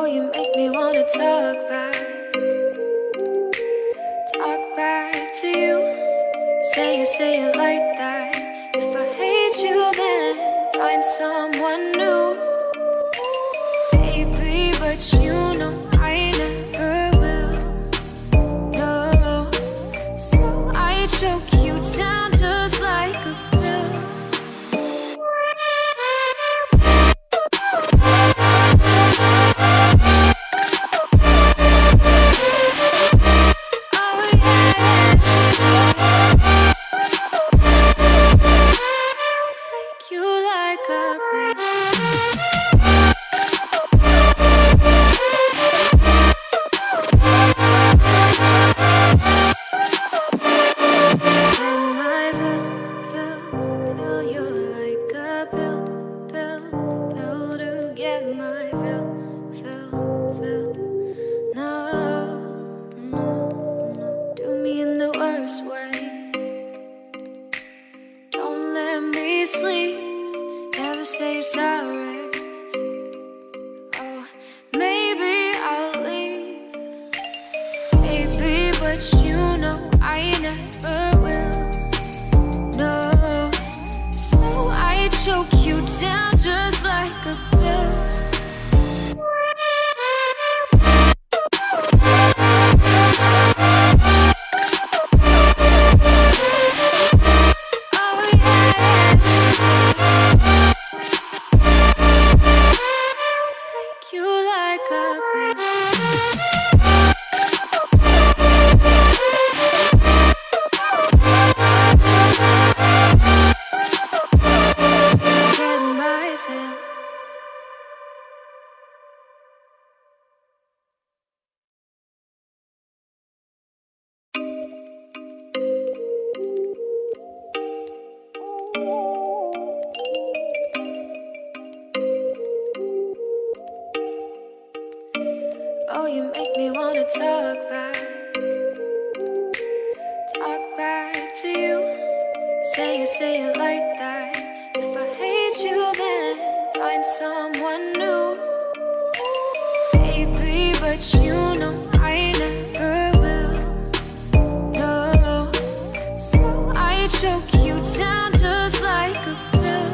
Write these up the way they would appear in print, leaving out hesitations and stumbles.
you make me wanna talk back to you. Say it like that. If I hate you, then find someone new. Baby, but you know I never will. No, so I choke you down just like a pill. Oh, you make me wanna talk back to you. Say it like that. If I hate you, then find someone new. Baby, but you know I never will. No, so I choke you down just like a pill.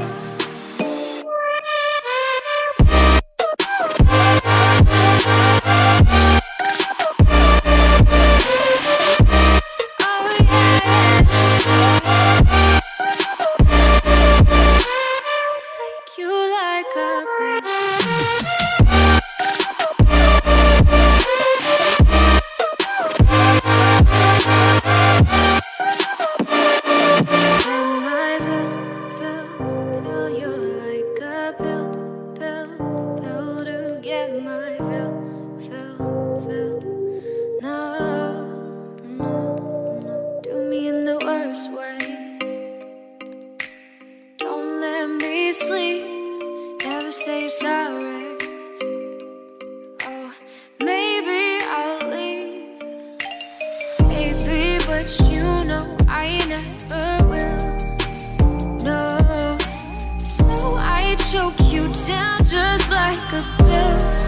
Choke you down just like a pill.